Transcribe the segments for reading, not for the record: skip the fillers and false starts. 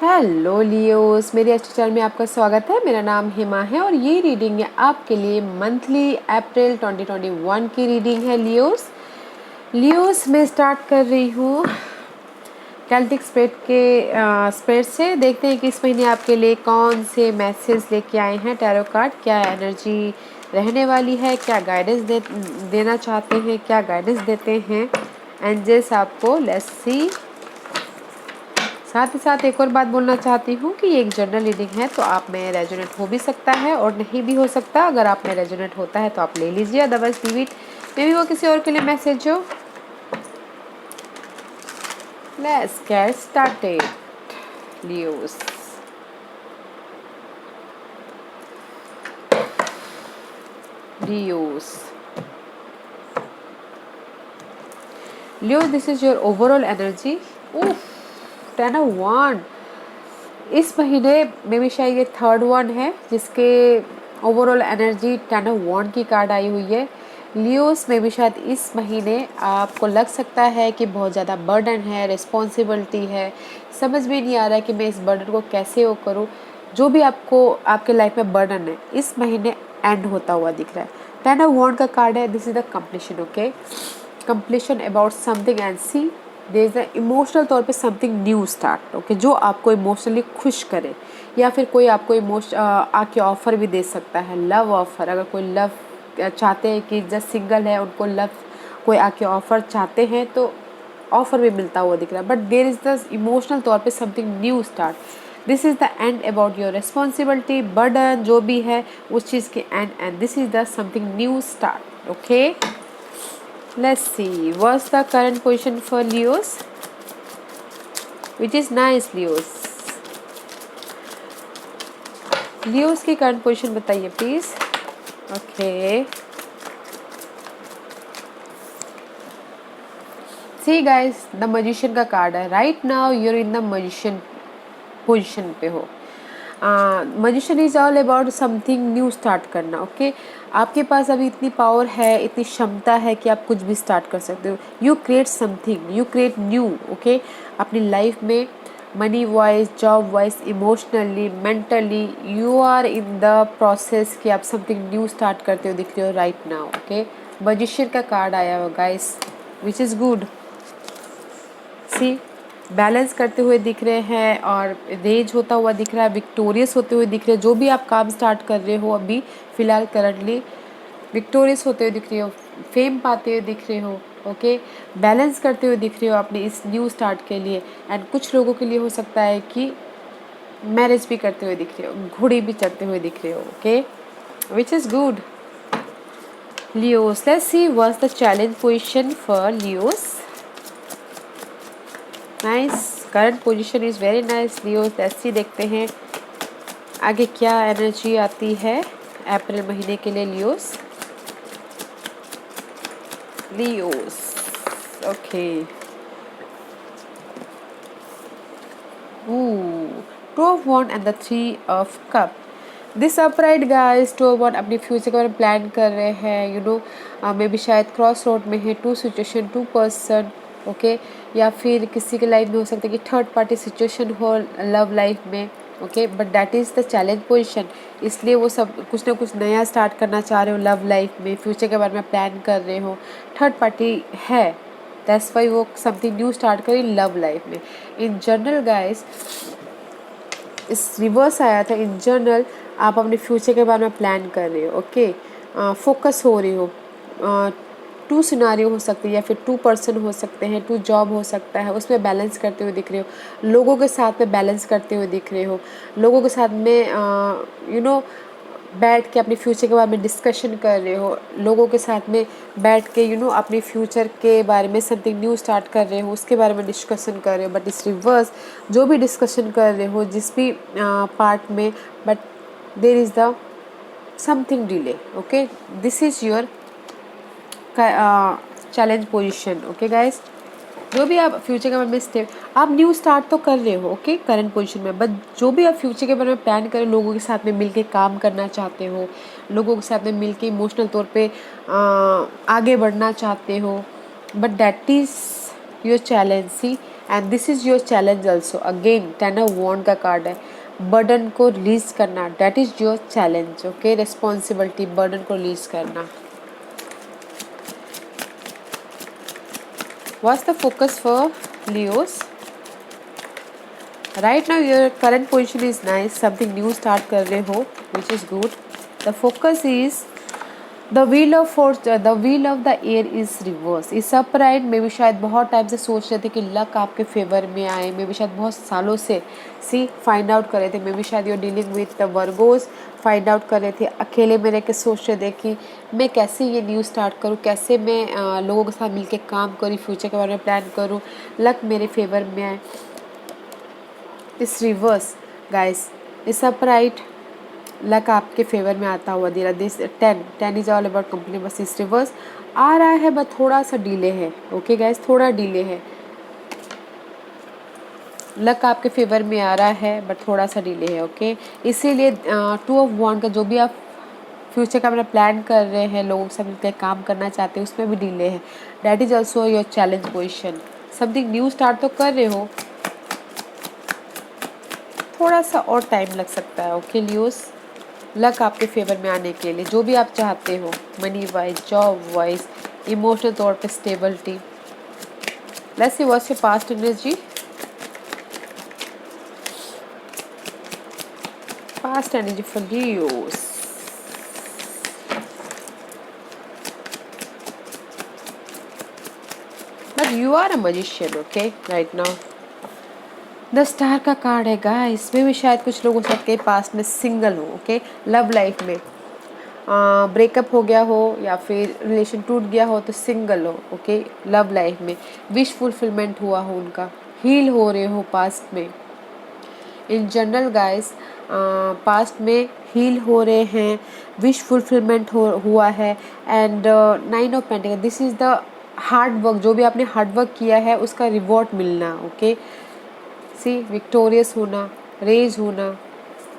Hello Leos, मेरे अच्छे channel में आपका स्वागत है। मेरा नाम हिमा है और ये रीडिंग है आपके लिए मंथली अप्रैल 2021 की रीडिंग है। लियोस मैं स्टार्ट कर रही हूँ कैल्टिक स्प्रेड से। देखते हैं कि इस महीने आपके लिए कौन से मैसेज लेके आए हैं टैरो कार्ड। क्या एनर्जी रहने वाली है, क्या गाइडेंस देना चाहते हैं, क्या गाइडेंस देते हैं एंजल्स आपको। Let's see. साथ ही साथ एक और बात बोलना चाहती हूँ कि ये एक जनरल रीडिंग है, तो आप में रेजोनेट हो भी सकता है और नहीं भी हो सकता। अगर आप में रेजोनेट होता है तो आप ले लीजिए, otherwise leave it. Maybe वो किसी और के लिए मैसेज हो। Let's get started Leos. Leos, this is your overall energy. Ten of wand. इस महीने में भी शायद ये थर्ड वन है जिसके ओवरऑल एनर्जी टेन ऑफ वॉन्ड की कार्ड आई हुई है। लियोस में भी शायद इस महीने आपको लग सकता है कि बहुत ज़्यादा बर्डन है, रिस्पॉन्सिबिलिटी है। समझ में नहीं आ रहा है कि मैं इस बर्डन को कैसे वो करूँ। जो भी आपको आपके लाइफ में बर्डन है इस महीने एंड होता हुआ दिख रहा है। टेन ऑफ वॉन्ड का कार्ड है। This is the completion. Okay, completion about something and see there is a emotional तौर पे समथिंग न्यू स्टार्ट। ओके, जो आपको इमोशनली खुश करे या फिर कोई आपको आके ऑफर भी दे सकता है, लव ऑफर। अगर कोई लव चाहते हैं कि जस्ट सिंगल है, उनको लव कोई आके ऑफर चाहते हैं तो ऑफर भी मिलता हुआ दिख रहा है। But there is the emotional तौर पे something new start. This is the end about your responsibility, burden जो भी है उस चीज़ के end this is the something new start. Okay, let's see what's the current position for Leos, which is nice। Leos की current position बताइए please. Okay, see guys, the magician का card है। Right now you're in the magician position पे हो। Magician is all about something new start करना। Okay, आपके पास अभी इतनी पावर है, इतनी क्षमता है कि आप कुछ भी स्टार्ट कर सकते हो। You create something, you create new. Okay, अपनी लाइफ में money wise, job wise, emotionally, mentally you are in the process कि आप समथिंग न्यू स्टार्ट करते हो दिख रहे हो राइट नाउ। ओके, मैजिशियन का कार्ड आया हो guys, which is good. See, balance करते हुए दिख रहे हैं और रेज होता हुआ दिख रहा है, विक्टोरियस होते हुए दिख रहे हैं। जो भी आप काम स्टार्ट कर रहे हो अभी फिलहाल करंटली विक्टोरियस होते हुए दिख रहे हो, फेम पाते हुए दिख रहे हो। ओके, बैलेंस करते हुए दिख रहे हो अपने इस न्यू स्टार्ट के लिए। एंड कुछ लोगों के लिए हो सकता है कि मैरिज भी करते हुए दिख रहे हो, घोड़ी भी चढ़ते हुए दिख रहे हो। Okay, which is good Leos. Let's see what's the challenge position for Leos. Nice, current position is very nice Leos. ऐसी देखते हैं आगे क्या एनर्जी आती है अप्रैल महीने के लिए Leos. Okay, two of wand and the three of cup. This upright guys, two of wand अपनी फ्यूचर के बारे में प्लान कर रहे हैं। यू नो मे बी शायद क्रॉस रोड में है, two situation, two person. Okay, या फिर किसी के लाइफ में हो सकता है कि थर्ड पार्टी सिचुएशन हो लव लाइफ में। Okay, but that is the challenge position. इसलिए वो सब कुछ ना कुछ नया स्टार्ट करना चाह रहे हो लव लाइफ में, फ्यूचर के बारे में प्लान कर रहे हो। थर्ड पार्टी है, दैट्स वाई वो समथिंग न्यू स्टार्ट करें लव लाइफ में। इन जनरल गाइस, इस रिवर्स आया था। इन जनरल आप अपने फ्यूचर के बारे में प्लान कर रहे हो। ओके, फोकस हो रही हो। टू सिनारियो हो सकती है या फिर टू पर्सन हो सकते हैं, टू जॉब हो सकता है, उसमें बैलेंस करते हुए दिख रहे हो। लोगों के साथ में बैलेंस करते हुए दिख रहे हो। लोगों के साथ में यू नो बैठ के अपने फ्यूचर के बारे में डिस्कशन कर रहे हो। लोगों के साथ में बैठ के यू नो अपने फ्यूचर के बारे में समथिंग न्यू स्टार्ट कर रहे हो, उसके बारे में डिस्कशन कर रहे हो। बट इस रिवर्स जो भी डिस्कशन कर रहे हो जिस भी पार्ट में, but there is the something delay. Okay, this is your challenge position. Okay guys, जो भी आप फ्यूचर के बारे में स्टेप आप न्यू स्टार्ट तो कर रहे हो। ओके, करंट पोजीशन में, बट जो भी आप फ्यूचर के बारे में प्लान करें, लोगों के साथ में मिलके काम करना चाहते हो, लोगों के साथ में मिलके इमोशनल तौर पे आगे बढ़ना चाहते हो। But that is your challenge. See, and this is your challenge also. Again 10 of wand का कार्ड है, बर्डन को रिलीज करना, that is your challenge. Okay, responsibility, burden को रिलीज करना। What's the focus for Leos? Right now your current position is nice, something new start कर रहे हो which is good. The focus is the wheel of the air is reverse, is upright में भी शायद बहुत time से सोच रहे थे कि लक आपके फेवर में आए, मे भी शायद बहुत सालों से फाइंड आउट कर रहे थे, मे भी शायद your dealing with the Virgos, find out कर रहे थे, अकेले में रह के सोच रहे थे कि मैं कैसे ये न्यू स्टार्ट करूँ, कैसे मैं लोगों के साथ मिलके काम करूँ, फ्यूचर के बारे में प्लान करूँ, लक मेरे फेवर में आए। इस रिवर्स गाइस, इस अपराइट लक आपके फेवर में आता हुआ दे रहा। This 10 is all about company, बस इस रिवर्स आ रहा है, बट थोड़ा सा डिले है। ओके गाइस, थोड़ा डिले है, लक आपके फेवर में आ रहा है बट थोड़ा सा डिले है। ओके, इसीलिए 2 ऑफ वॉन्ड का जो भी आप फ्यूचर का मतलब प्लान कर रहे हैं, लोगों से मिलकर काम करना चाहते हैं, उसमें भी डिले है। That is also your challenge position. Something new start तो कर रहे हो, थोड़ा सा और टाइम लग सकता है। ओके लियोस, लक आपके फेवर में आने के लिए जो भी आप चाहते हो, money wise, job wise, emotional तौर पे stability. Let's see what's your past energy. Past energy for Leos. But you are a magician. Okay, right now the star का कार्ड है गाइस, इसमें भी शायद कुछ लोग हो सकते हैं पास्ट में सिंगल हो। ओके, लव लाइफ में ब्रेकअप हो गया हो या फिर रिलेशन टूट गया हो तो सिंगल हो। ओके, लव लाइफ में विश फुलफिलमेंट हुआ हो उनका, हील हो रहे हो पास्ट में। इन जनरल गाइस, पास्ट में हील हो रहे हैं, विश फुलफिलमेंट हुआ है। And 9 of pentacle, this is the hard work, जो भी आपने हार्ड वर्क किया है उसका रिवॉर्ड मिलना। ओके, विक्टोरियस होना, रेज होना।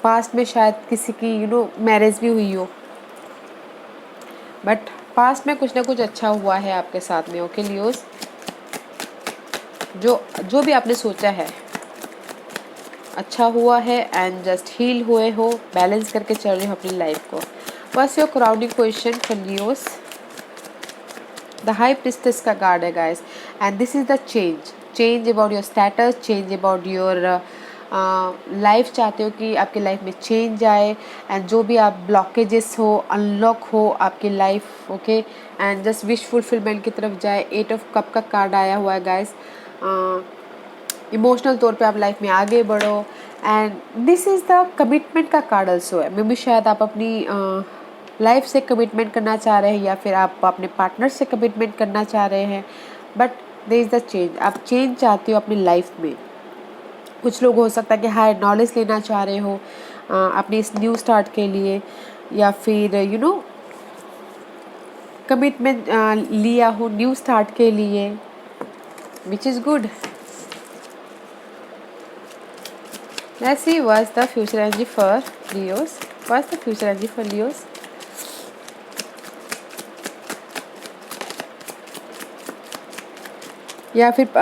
पास्ट में शायद किसी की मैरिज भी हुई हो, बट पास्ट में कुछ ना कुछ अच्छा हुआ है आपके साथ में। ओके लियोस, जो भी आपने सोचा है अच्छा हुआ है एंड जस्ट हील हुए हो, बैलेंस करके चल रहे हो अपनी लाइफ को। बस your crowding question for Leos. The high priestess का कार्ड है guys, and this is the change about your status, change about your life. चाहते हो कि आपकी लाइफ में चेंज आए एंड जो भी आप ब्लॉकेजेस हो अनलॉक हो आपकी life. Okay, and just wish fulfilment की तरफ जाए। 8 ऑफ कप का कार्ड आया हुआ है गाइस, इमोशनल तौर पे आप लाइफ में आगे बढ़ो। And this is the commitment का कार्ड ऑल्सो है, मे बी शायद आप अपनी लाइफ से कमिटमेंट करना चाह रहे हैं या फिर आप अपने पार्टनर से कमिटमेंट करना चाह रहे हैं, but there is the change, आप चेंज चाहते हो अपनी लाइफ में। कुछ लोग हो सकता है कि हाई नॉलेज लेना चाह रहे हो अपनी इस न्यू स्टार्ट के लिए, या फिर कमिटमेंट लिया हो न्यू स्टार्ट के लिए, विच is good. Let's see what's the future energy for Leos. What's the future energy for Leos? या फिर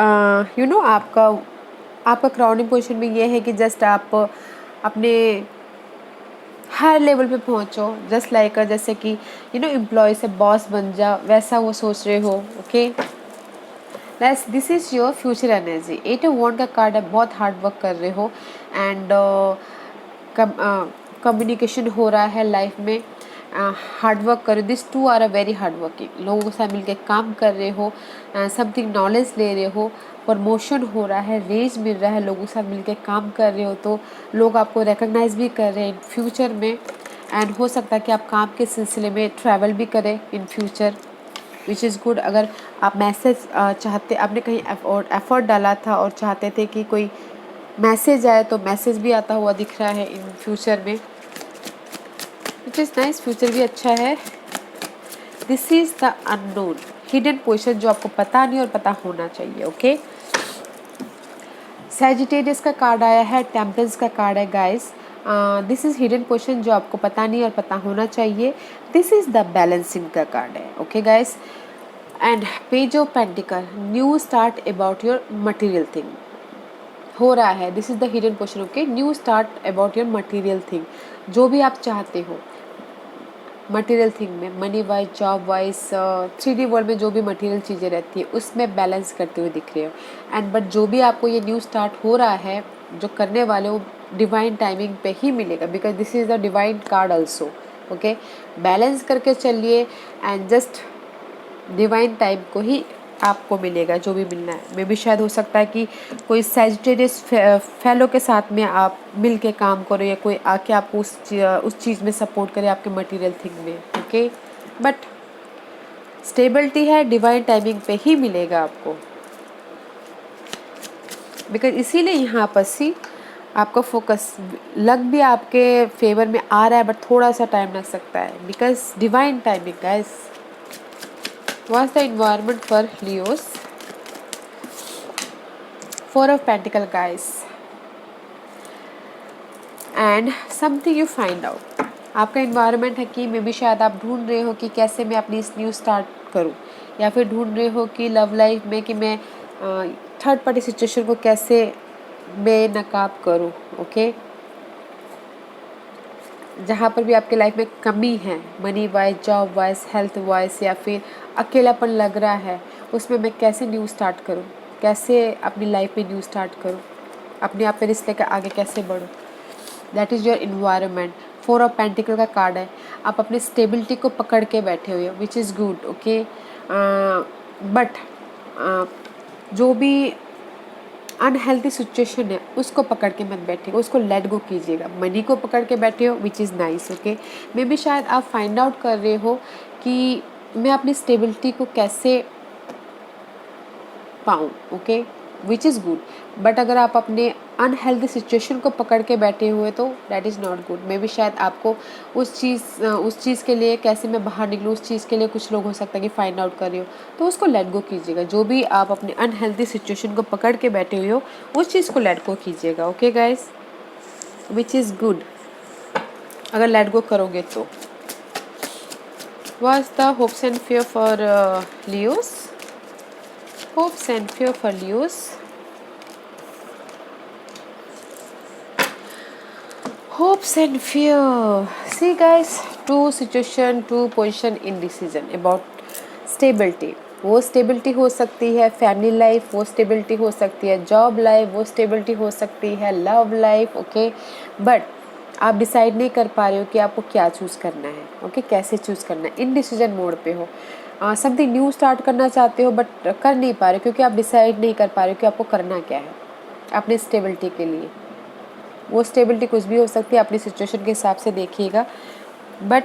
आपका क्राउडिंग पोजीशन में ये है कि जस्ट आप अपने हायर लेवल पे पहुंचो, जस्ट लाइक जैसे कि एम्प्लॉय से बॉस बन जा, वैसा वो सोच रहे हो। Okay, this is your future energy. 8 of wand का कार्ड है, बहुत हार्ड वर्क कर रहे हो एंड कम्युनिकेशन हो रहा है लाइफ में, हार्ड वर्क कर रहे हो। This 2 are a very hard working, लोगों के साथ मिलकर काम कर रहे हो, समथिंग नॉलेज ले रहे हो, प्रमोशन हो रहा है, रेज मिल रहा है, लोगों के साथ मिलकर काम कर रहे हो तो लोग आपको रिकग्नाइज भी कर रहे हैं इन फ्यूचर में। एंड हो सकता है कि आप काम के सिलसिले में ट्रैवल भी करें in future, which is good. अगर आप मैसेज चाहते, आपने कहीं एफर्ट डाला था और चाहते थे कि कोई मैसेज आए, तो मैसेज भी आता हुआ दिख रहा है इन फ्यूचर में, विच इज़ नाइस। फ्यूचर भी अच्छा है। This is the unknown, hidden position, जो आपको पता नहीं और पता होना चाहिए। ओके, सैजिटेरियस का कार्ड आया है, टेम्परेंस का कार्ड है guys. This is hidden position, जो आपको पता नहीं और पता होना चाहिए। दिस इज़ द बैलेंसिंग का कार्ड है। Okay guys, and page of pentacle, new start about your material thing हो रहा है। This is the hidden portion. Okay, new start about your material thing, जो भी आप चाहते हो मटेरियल थिंग में, money wise, job wise, 3D world में जो भी मटेरियल चीज़ें रहती है उसमें बैलेंस करते हुए दिख रहे हो। एंड बट जो भी आपको ये न्यू स्टार्ट हो रहा है, जो करने वाले हो, डिवाइन टाइमिंग पे ही मिलेगा, because this is the divine card also. Okay, balance करके चलिए एंड जस्ट डिवाइन टाइम को ही आपको मिलेगा जो भी मिलना है। मे भी शायद हो सकता है कि कोई सैजिटेरियस फेलो के साथ में आप मिल के काम करो, या कोई आके आपको उस चीज़ में सपोर्ट करे आपके मटेरियल थिंग में। ओके, बट स्टेबिलिटी है, डिवाइन टाइमिंग पे ही मिलेगा आपको, बिकॉज इसीलिए यहाँ पर सी आपका फोकस लग भी आपके फेवर में आ रहा है, बट थोड़ा सा टाइम लग सकता है, because divine timing guys. What's the environment for Leos? 4 of Pentacle guys. And something you find out. आपका environment है कि मे बी शायद आप ढूंढ रहे हो कि कैसे मैं अपनी इस न्यू स्टार्ट करूं, या फिर ढूंढ रहे हो कि लव लाइफ में कि मैं थर्ड पार्टी सिचुएशन को कैसे बेनकाब करूं। ओके, जहाँ पर भी आपके लाइफ में कमी है, money wise, job wise, health wise, या फिर अकेलापन लग रहा है, उसमें मैं कैसे न्यू स्टार्ट करूँ, कैसे अपनी लाइफ में न्यू स्टार्ट करूँ, अपने आप पे रिस्क लेकर आगे कैसे बढ़ूँ। That is your environment. 4 of pentacle का कार्ड है। आप अपनी स्टेबिलिटी को पकड़ के बैठे हुए हो, which is good. Okay, but जो भी अनहेल्थी सिचुएशन है उसको पकड़ के मत बैठिएगा, उसको लेट गो कीजिएगा। मनी को पकड़ के बैठे हो, which is nice. Okay, may be शायद आप फाइंड आउट कर रहे हो कि मैं अपनी स्टेबिलिटी को कैसे पाऊँ। Okay, which is good, but अगर आप अपने अनहेल्दी सिचुएशन को पकड़ के बैठे हुए तो that is not good. May be शायद आपको उस चीज़ के लिए कैसे मैं बाहर निकलूँ, उस चीज़ के लिए कुछ लोग हो सकता है कि फाइंड आउट कर रहे हो, तो उसको लेट गो कीजिएगा। जो भी आप अपने अनहेल्दी सिचुएशन को पकड़ के बैठे हुए हो उस चीज़ को लेट गो कीजिएगा। Okay guys, which is good अगर लेट गो करोगे तो। What's the hopes and fear for Leos? Hopes and fear for Leos. Hopes and fear. See guys, 2 situation, 2 position, indecision about stability. वो stability हो सकती है family life, वो stability हो सकती है जॉब लाइफ, वो स्टेबिलिटी हो सकती है लव लाइफ। ओके, बट आप डिसाइड नहीं कर पा रहे हो कि आपको क्या चूज़ करना है। ओके, कैसे चूज़ करना है, इनडिसीजन मोड पे हो। समथिंग न्यू स्टार्ट करना चाहते हो बट कर नहीं पा रहे क्योंकि आप डिसाइड नहीं कर पा रहे हो कि आपको करना क्या है अपनी स्टेबिलिटी के लिए। वो स्टेबिलिटी कुछ भी हो सकती है, अपनी सिचुएशन के हिसाब से देखिएगा, बट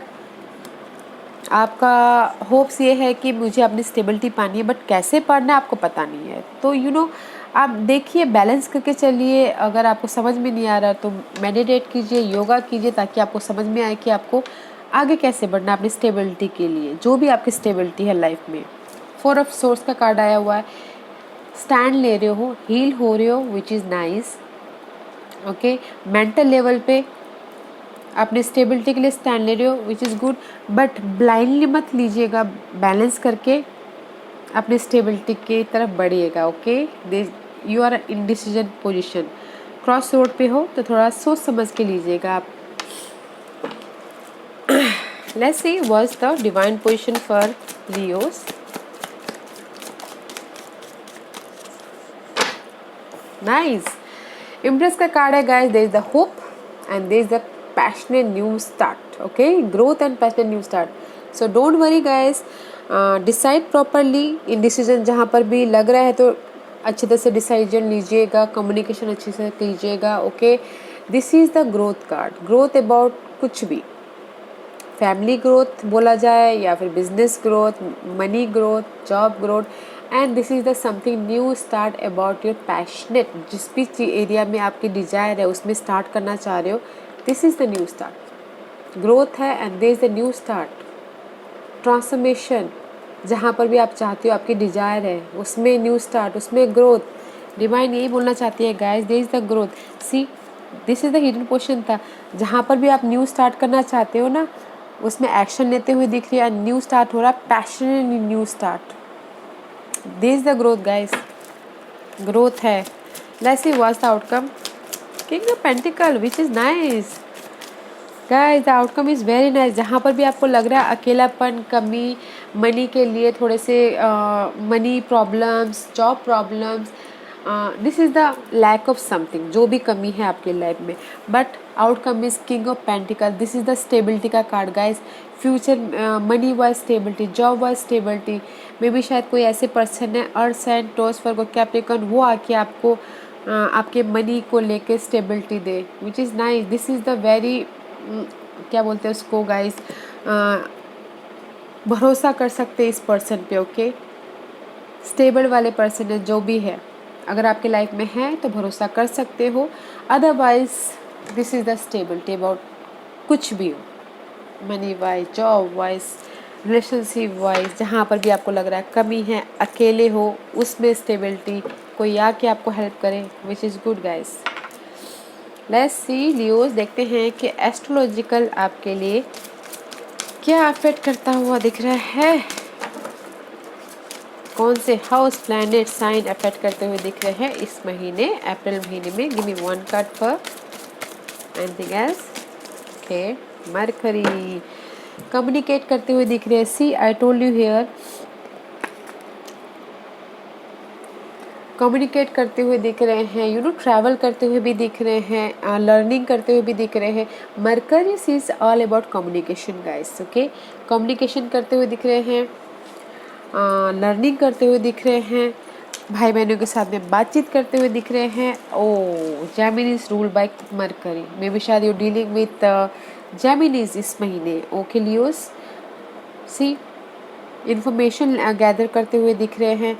आपका होप्स ये है कि मुझे अपनी स्टेबिलिटी पानी है, बट कैसे पाना है आपको पता नहीं है। तो आप देखिए, बैलेंस करके चलिए। अगर आपको समझ में नहीं आ रहा तो मेडिटेट कीजिए, योगा कीजिए, ताकि आपको समझ में आए कि आपको आगे कैसे बढ़ना है अपनी स्टेबिलिटी के लिए, जो भी आपकी स्टेबिलिटी है लाइफ में। 4 ऑफ सोर्स का कार्ड आया हुआ है। स्टैंड ले रहे हो, हील हो रहे हो, which is nice. Okay, mental level पे अपने स्टेबिलिटी के लिए स्टैंड ले रहे हो, which is good, but blindly मत लीजिएगा, बैलेंस करके अपने स्टेबिलिटी की तरफ बढ़िएगा। Okay, you are in decision position, cross road पे हो तो थोड़ा सोच समझ के लीजिएगा आप। Let's see what's the divine position for Leos. Nice, empress का कार्ड है guys. There is the hope and there is the passionate new start. Okay, growth and passionate new start. So don't worry guys, decide properly. In decision जहाँ पर भी लग रहा है तो अच्छे तरह से डिसीजन लीजिएगा, कम्युनिकेशन अच्छे से कीजिएगा। Okay, this is the growth card. Growth about कुछ भी, फैमिली ग्रोथ बोला जाए या फिर business growth, money growth, job growth, and this is the something new start about your passionate. जिस भी एरिया में आपकी डिजायर है उसमें स्टार्ट करना चाह रहे हो, this is the new start. Growth है and this is the new start. Transformation, जहाँ पर भी आप चाहते हो, आपकी डिजायर है, उसमें न्यू स्टार्ट, उसमें ग्रोथ। डिवाइन यही बोलना चाहती है guys, this is the growth. See, this is the hidden portion था। जहाँ पर भी आप न्यू स्टार्ट करना चाहते हो ना, उसमें एक्शन लेते हुए दिख रही है, न्यू स्टार्ट हो रहा है, passionately new start. This the growth guys, growth है। Let's see what's the outcome. King of pentacle which is nice guys, the outcome is very nice. जहाँ पर भी आपको लग रहा है अकेलापन, कमी, मनी के लिए थोड़े से money problems, job problems, this is the lack of something, जो भी कमी है आपके लाइफ में, but outcome is king of pentacle. This is the stability का card guys. Future money wise stability, job wise stability, may B शायद कोई ऐसे पर्सन है earth sign, Taurus, Virgo, Capricorn, वो आके आपको आपके मनी को लेके स्टेबिलिटी दे, which is nice. This is the very क्या बोलते हैं उसको गाइस, भरोसा कर सकते हैं इस पर्सन पे। ओके, स्टेबल वाले पर्सन है जो भी है, अगर आपके लाइफ में है तो भरोसा कर सकते हो। Otherwise this is the stability about कुछ भी हो, money wise, job wise, relationship wise, जहाँ पर भी आपको लग रहा है कमी है, अकेले हो, उसमें स्टेबिलिटी, कोई आके आपको हेल्प करे, विच is good guys. Let's see Leos, देखते हैं कि एस्ट्रोलॉजिकल आपके लिए क्या अफेक्ट करता हुआ दिख रहा है। कौन से हाउस, प्लैनेट, साइन अफेक्ट करते हुए दिख रहे हैं इस महीने, अप्रैल महीने में। Give me one card for anything else. Okay, Mercury communicate करते हुए दिख रहे हैं। See I told you here, communicate करते हुए दिख रहे हैं, यू नो ट्रैवल करते हुए भी दिख रहे हैं, लर्निंग करते हुए भी दिख रहे हैं। Mercury is all about communication guys. Okay, communication करते हुए दिख रहे हैं, लर्निंग करते हुए दिख रहे हैं, भाई बहनों के साथ में बातचीत करते हुए दिख रहे हैं। Oh, Geminis rule by Mercury, may B शायद यू डीलिंग विथ जेमिनीज इस महीने। Okay Leos, see information gather करते हुए दिख रहे हैं।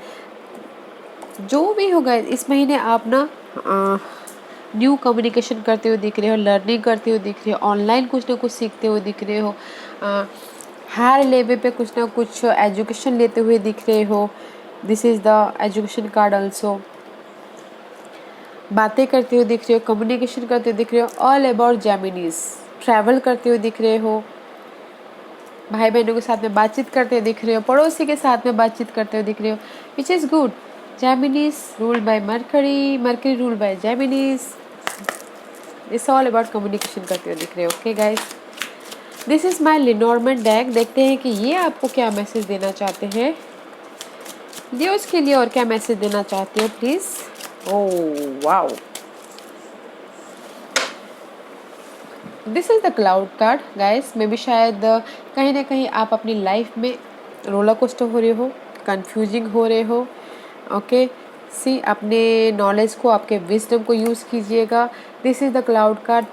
जो भी होगा इस महीने आप ना न्यू कम्युनिकेशन करते हुए दिख रहे हो, लर्निंग करते हुए दिख रहे हो, ऑनलाइन कुछ ना कुछ सीखते हुए दिख रहे हो, हायर लेवल पे कुछ ना कुछ एजुकेशन लेते हुए दिख रहे हो। This is the education card also. बातें करते हुए दिख रहे हो, कम्युनिकेशन करते हुए दिख रहे हो, ऑल अबाउट जेमिनीज। ट्रैवल करते हुए दिख रहे हो, भाई बहनों के साथ में बातचीत करते हुए दिख रहे हो, पड़ोसी के साथ में बातचीत करते हुए दिख रहे हो, which is good. Geminis ruled by Mercury, Mercury ruled by Geminis, it's all about communication करते हुए दिख रहे हो। Okay guys, this is my Lenormand deck. देखते हैं कि ये आपको क्या मैसेज देना चाहते हैं, लियो उसके लिए और क्या मैसेज देना चाहते हो please. Oh wow, this is the cloud card guys. May be शायद कहीं ना कहीं आप अपनी लाइफ में रोलर कोस्टर हो रहे हो, कंफ्यूजिंग हो रहे हो। ओके, सी अपने नॉलेज को, आपके विजडम को यूज़ कीजिएगा। This is the cloud card.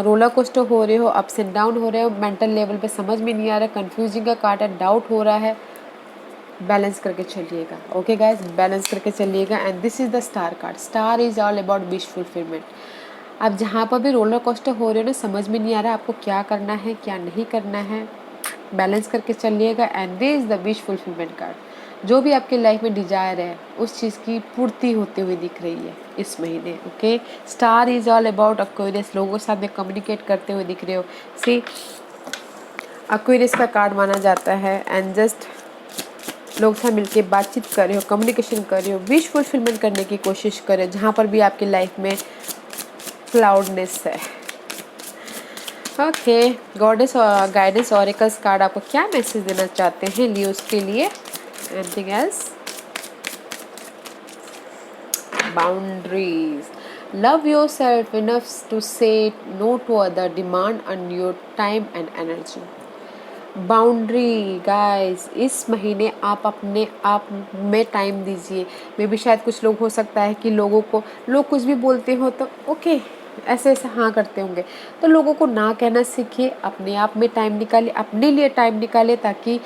Roller coaster हो रहे हो, अप्स एंड डाउन हो रहे हो, मेंटल लेवल पे समझ में नहीं आ रहा, कंफ्यूजिंग का कार्ड है, डाउट हो रहा है, बैलेंस करके चलिएगा। ओके गाइस, बैलेंस करके चलिएगा। And this is the star card. Star is all about wish fulfilment. आप जहाँ पर भी रोलर कोस्टर हो रहे हो ना, समझ में नहीं आ रहा आपको क्या करना है क्या नहीं करना है, बैलेंस करके चलिएगा। And this is the wish fulfilment card. जो भी आपके लाइफ में डिजायर है उस चीज़ की पूर्ति होते हुए दिख रही है इस महीने। Okay, star is all about Aquarius, लोगों के साथ में कम्युनिकेट करते हुए दिख रहे हो। सी एक्वेरियस का कार्ड माना जाता है। एंड जस्ट लोग से मिलके बातचीत कर रहे हो, कम्युनिकेशन कर रहे हो, विश फुलफिलमेंट करने की कोशिश करें जहाँ पर भी आपकी लाइफ में क्लाउडनेस है। ओके, गॉडेस और गाइडेंस ऑरेकल्स कार्ड आपको क्या मैसेज देना चाहते हैं लियोस के लिए। Anything else. Boundaries, love yourself enough to say no to other, demand on your time and energy. Boundary guys, इस महीने आप अपने आप में टाइम दीजिए। मे बी शायद कुछ लोग हो सकता है कि लोगों को, लोग कुछ भी बोलते हो तो ओके ऐसे ऐसे हाँ करते होंगे, तो लोगों को ना कहना सीखिए, अपने आप में टाइम निकालिए, अपने लिए टाइम निकालिए, ताकि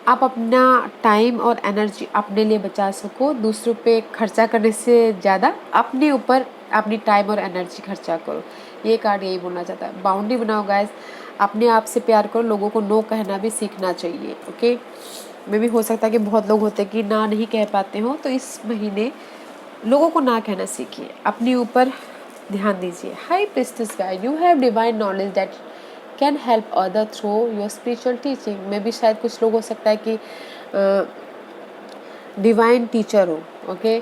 आप अपना टाइम और एनर्जी अपने लिए बचा सको। दूसरों पे खर्चा करने से ज़्यादा अपने ऊपर अपनी टाइम और एनर्जी खर्चा करो। ये कार्ड यही बोलना चाहता है। बाउंड्री बनाओ गाइस, अपने आप से प्यार करो, लोगों को नो कहना भी सीखना चाहिए। ओके, मे भी हो सकता है कि बहुत लोग होते हैं कि ना नहीं कह पाते हो, तो इस महीने लोगों को ना कहना सीखिए, अपने ऊपर ध्यान दीजिए। High priestess guide, you have divine knowledge that can help other through your spiritual teaching. में भी शायद कुछ लोग हो सकता है कि डिवाइन टीचर हो, ओके,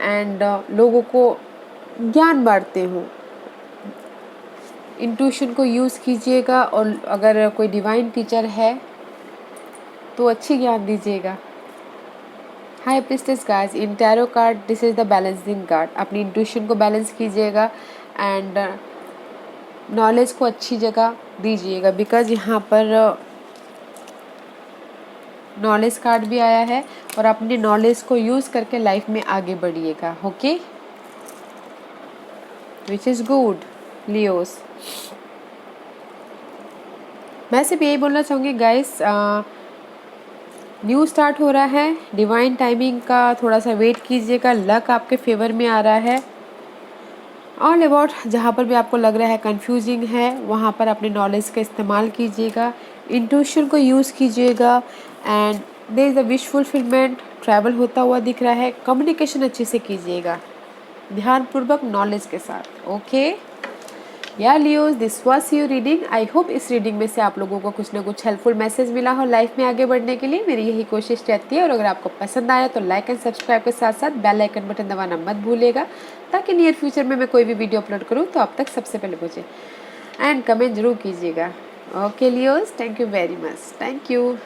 एंड लोगों को ज्ञान बांटते हो। इंट्यूशन को यूज़ कीजिएगा और अगर कोई डिवाइन टीचर है तो अच्छी ज्ञान दीजिएगा। High priestess guys, in tarot card this is the balancing card. अपनी इंट्यूशन को बैलेंस कीजिएगा एंड नॉलेज को अच्छी जगह दीजिएगा, बिकॉज यहाँ पर नॉलेज कार्ड भी आया है और अपने नॉलेज को यूज़ करके लाइफ में आगे बढ़िएगा, okay, which is good Leos. मैं सिर्फ यही बोलना चाहूँगी गाइस, न्यू स्टार्ट हो रहा है, डिवाइन टाइमिंग का थोड़ा सा वेट कीजिएगा, लक आपके फेवर में आ रहा है। ऑल अबाउट जहाँ पर भी आपको लग रहा है कंफ्यूजिंग है, वहाँ पर अपने नॉलेज का इस्तेमाल कीजिएगा, इंट्यूशन को यूज़ कीजिएगा and there is a wish fulfilment. Travel होता हुआ दिख रहा है, कम्युनिकेशन अच्छे से कीजिएगा ध्यानपूर्वक नॉलेज के साथ, ओके। या Leos, this was your reading. I hope इस रीडिंग में से आप लोगों को कुछ ना कुछ हेल्पफुल मैसेज मिला हो लाइफ में आगे बढ़ने के लिए। मेरी यही कोशिश रहती है, और अगर आपको पसंद आया तो लाइक एंड सब्सक्राइब के साथ साथ बेल आइकन बटन दबाना मत भूलिएगा, ताकि नियर फ्यूचर में मैं कोई भी वीडियो अपलोड करूँ तो आप तक सबसे पहले पहुँचे। एंड कमेंट जरूर कीजिएगा। Okay Leos, thank you very much, thank you.